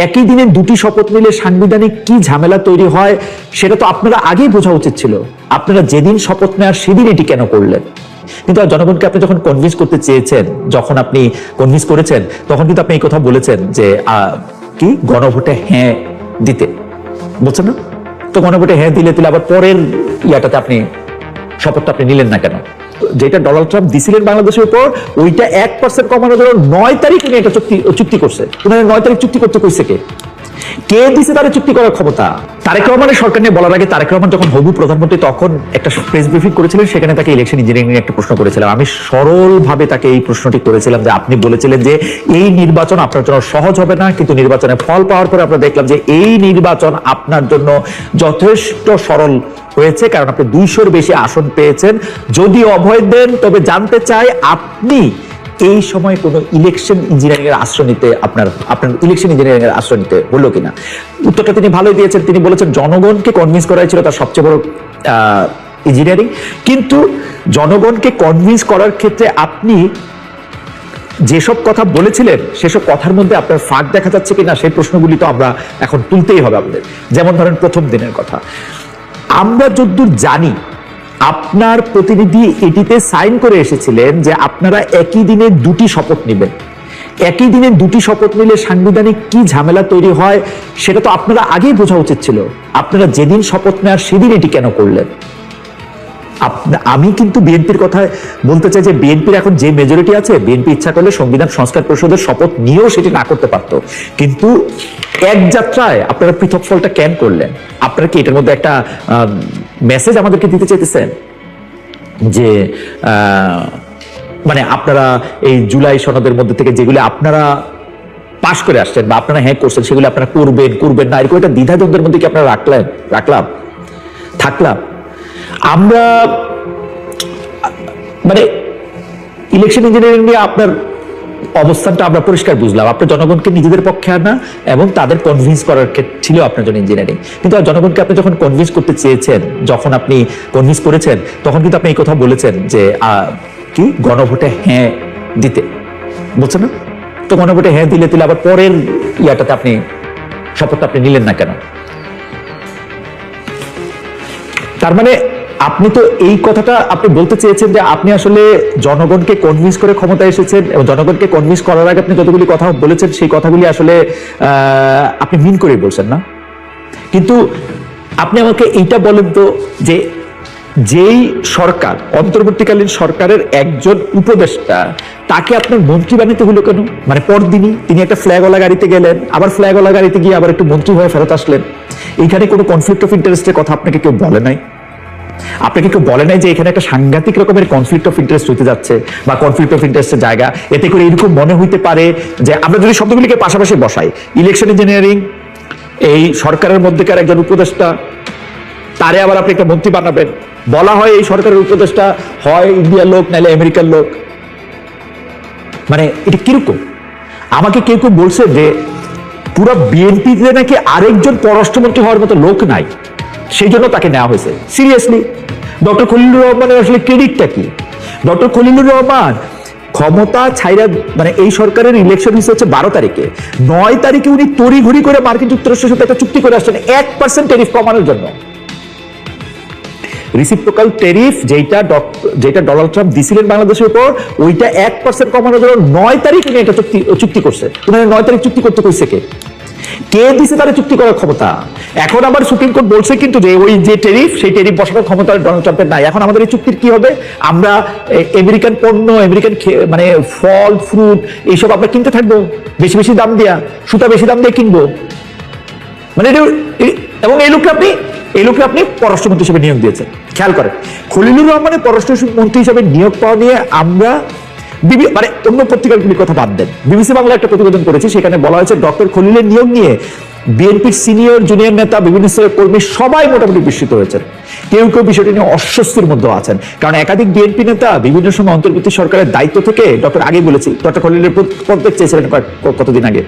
একই দিনে দুটি শপথ নিলে সাংবিধানিক কি ঝামেলা তৈরি হয় সেটা তো আপনারা আগেই বোঝা উচিত ছিল। আপনারা যেদিন শপথ নেওয়ার সেদিন এটি কেন করলেন? কিন্তু জনগণকে আপনি যখন কনভিন্স করতে চেয়েছেন, যখন আপনি কনভিন্স করেছেন, তখন কিন্তু আপনি এই কথা বলেছেন যে কি গণভোটে হ্যাঁ দিতে বলছেন না? তো গণভোটে হ্যাঁ দিলে আবার পরের ইয়াটাতে আপনি শপথটা আপনি নিলেন না কেন? যেটা ডোনাল্ড ট্রাম্প দিছিলেন বাংলাদেশের উপর, ওইটা 1% কমানোর জন্য 9 তারিখ উনি একটা চুক্তি করছে। উনি 9 তারিখ চুক্তি করতে কইছে কে দিছে তার চুক্তি করার ক্ষমতা? তারেক রহমানের সরকার নিয়ে বলার আগে তারেক রহমান যখন হবু প্রধানমন্ত্রী তখন একটা প্রেস ব্রিফিং করেছিলেন, সেখানে তাকে ইলেকশন ইঞ্জিনিয়ারিং নিয়ে একটা প্রশ্ন করেছিলাম। আমি সরলভাবে তাকে এই প্রশ্নটি করেছিলাম যে আপনি বলেছিলেন যে এই নির্বাচন আপনার জন্য সহজ হবে না, কিন্তু নির্বাচনে ফল পাওয়ার পরে আমরা দেখলাম যে এই নির্বাচন আপনার জন্য যথেষ্ট সরল হয়েছে, কারণ আপনি 200-র বেশি আসন পেয়েছেন। যদি অভয় দেন তবে জানতে চাই আপনি এই সময় কোনো ইলেকশন ইঞ্জিনিয়ারিং এর আশ্রয় নিতে আপনার ইলেকশন ইঞ্জিনিয়ারিং এর আশ্রয় নিতে হলো কিনা? উত্তরটা তিনি ভালোই দিয়েছেন। তিনি বলেছেন জনগণকে কনভিন্স করাই ছিল তার সবচেয়ে বড় ইঞ্জিনিয়ারিং। কিন্তু জনগণকে কনভিন্স করার ক্ষেত্রে আপনি যেসব কথা বলেছিলেন সেসব কথার মধ্যে আপনার ফাঁক দেখা যাচ্ছে কিনা সেই প্রশ্নগুলি তো আমরা এখন তুলতেই হবে আমাদের। যেমন ধরেন প্রথম দিনের কথা, আমরা যতদূর জানি আপনার প্রতিনিধি এটিতে সাইন করে এসেছিলেন যে আপনারা একই দিনে দুটি শপথ নেবেন। একই দিনে দুটি শপথ নিলে সাংবিধানিক কি ঝামেলা তৈরি হয় সেটা তো আপনারা আগেই বোঝা উচিত ছিল। আপনারা যেদিন শপথ নেওয়ার সেদিন এটি কেন করলেন? আমি কিন্তু বিএনপির কথা বলতে চাই যে বিএনপির এখন যে মেজরিটি আছে, বিএনপি ইচ্ছা করলে সংবিধান সংস্কার পরিষদের শপথ নিয়েও সেটি না করতে পারত। কিন্তু এক যাত্রায় আপনারা পৃথক ফলটা কেন করলেন? আপনারা কি এটার মধ্যে একটা মেসেজ আমাদেরকে দিতে চাইতেছেন যে মানে আপনারা এই জুলাই সনদের মধ্যে থেকে যেগুলো আপনারা পাশ করে আসছেন বা আপনারা হ্যাঁ করছেন সেগুলো আপনারা করবেন না, এরকম একটা দ্বিধাদ্বন্দ্বের মধ্যে কি আপনারা থাকলাম? আমরা মানে ইলেকশন ইঞ্জিনিয়ারিং নিয়ে আপনার অবস্থানটা আমরা পরিষ্কার বুঝলাম। আপনার জনগণকে নিজেদের পক্ষে আনা এবং তাদের কনভিন্স করার ছিল আপনার জন্য ইঞ্জিনিয়ারিং। কিন্তু জনগণকে আপনি যখন কনভিন্স করতে চেয়েছেন, যখন আপনি কনভিন্স করেছেন, তখন কিন্তু আপনি এই কথা বলেছেন যে কি গণভোটে হ্যাঁ দিতে বলছেন না? তো গণভোটে হ্যাঁ দিলে আবার পরের ইয়াটাতে আপনি শপথটা আপনি নিলেন না কেন? তার মানে আপনি তো এই কথাটা আপনি বলতে চেয়েছেন যে আপনি আসলে জনগণকে কনভিন্স করে ক্ষমতায় এসেছেন, এবং জনগণকে কনভিন্স করার আগে আপনি যতগুলি কথা বলেছেন সেই কথাগুলি আসলে আপনি মিন করে বলছেন না। কিন্তু আপনি আমাকে এইটা বলেন তো যে যেই সরকার, অন্তর্বর্তীকালীন সরকারের একজন উপদেষ্টা, তাকে আপনার মন্ত্রী বানাতে হলো কেন? মানে পরদিনই তিনি একটা ফ্ল্যাগওয়ালা গাড়িতে গেলেন, আবার ফ্ল্যাগওয়ালা গাড়িতে গিয়ে আবার একটু মন্ত্রী হয়ে ফেরত আসলেন। এইখানে কোনো কনফ্লিক্ট অফ ইন্টারেস্টের কথা আপনাকে কেউ বলে নাই? আপনাকে কেউ বলে নাই যে এখানে একটা সাংঘাতিক রকমের কনফ্লিক্ট অফ ইন্টারেস্ট হতে যাচ্ছে বা কনফ্লিক্ট অফ ইন্টারেস্টের জায়গা? এতে করে এরকম মনে হইতে পারে যে আমরা যদি শব্দগুলিকে পাশাপাশি বসাই, ইলেকশন ইঞ্জিনিয়ারিং, এই সরকারের মধ্যেকার একজন উপদেষ্টা, তারে আবার আপনি একটা মন্ত্রী বানাবেন। বলা হয় এই সরকারের উপদেষ্টা হয় ইন্ডিয়ার লোক নাহলে আমেরিকার লোক। মানে এটা কিরকম? আমাকে কেউ বলছে যে পুরো বিএনপিতে নাকি আরেকজন পররাষ্ট্রমন্ত্রী হওয়ার মতো লোক নাই, সেই জন্য তাকে নেওয়া হয়েছে। সিরিয়াসলি? ডক্টর খলিলুর রহমানের আসলে ক্রেডিটটা কি? ডক্টর খলিলুর রহমান ক্ষমতা ছাইরা, মানে এই সরকারের ইলেকশন হচ্ছে 12 তারিখে, 9 তারিখে উনি তড়িঘড়ি করে মার্কিন যুক্তরাষ্ট্রের সাথে একটা চুক্তি করে আসছেন 1% ট্যারিফ কমানোর জন্য। রিসিপ্রোকাল ট্যারিফ যেটা ডোনাল্ড ট্রাম্প দিছিলেন বাংলাদেশের উপর, ওইটা 1% কমানোর জন্য 9 তারিখ উনি একটা চুক্তি করছে। উনার 9 তারিখ চুক্তি করতে কইছে কে দিছে তারা চুক্তি করার ক্ষমতা? এখন আবার সুপ্রিম কোর্ট বলছে কিন্তু যে ওই যে ট্যারিফ, সেই ট্যারিফ বসানোর ক্ষমতা ডোনাল্ড ট্রাম্পের নাই। এখন আমাদের এই চুক্তির কি হবে? আমরা আমেরিকান পণ্য, আমেরিকান মানে ফল ফ্রুট এইসব আমরা কিনতে থাকবো বেশি বেশি দাম দিয়া, সুতা বেশি দাম দিয়ে কিনবো। মানে এবং এই লোককে আপনি পররাষ্ট্রমন্ত্রী হিসেবে নিয়োগ দিয়েছেন। খেয়াল করেন, খলিলুর রহমানের পররাষ্ট্রমন্ত্রী হিসেবে নিয়োগ পাওয়া নিয়ে আমরা মানে অন্য পত্রিকাগুলির কথা বাদ দেন, বিবিসি বাংলা একটা প্রতিবেদন করেছি, সেখানে বলা হয়েছে ডক্টর খলিলের নিয়োগ নিয়ে বিএনপির সিনিয়র জুনিয়র নেতা, বিভিন্ন স্তরের কর্মী সবাই মোটামুটি বিস্মিত হয়েছেন। কেউ বিষয়টি নিয়ে অস্বস্তির মধ্যে আছেন, কারণ একাধিক বিএনপি নেতা বিভিন্ন সময় অন্তর্বর্তী সরকারের দায়িত্ব থেকে, ডক্টর আগেই বলেছি, ডক্টর খলিলের পদত্যাগ চেয়েছিলেন কতদিন আগে।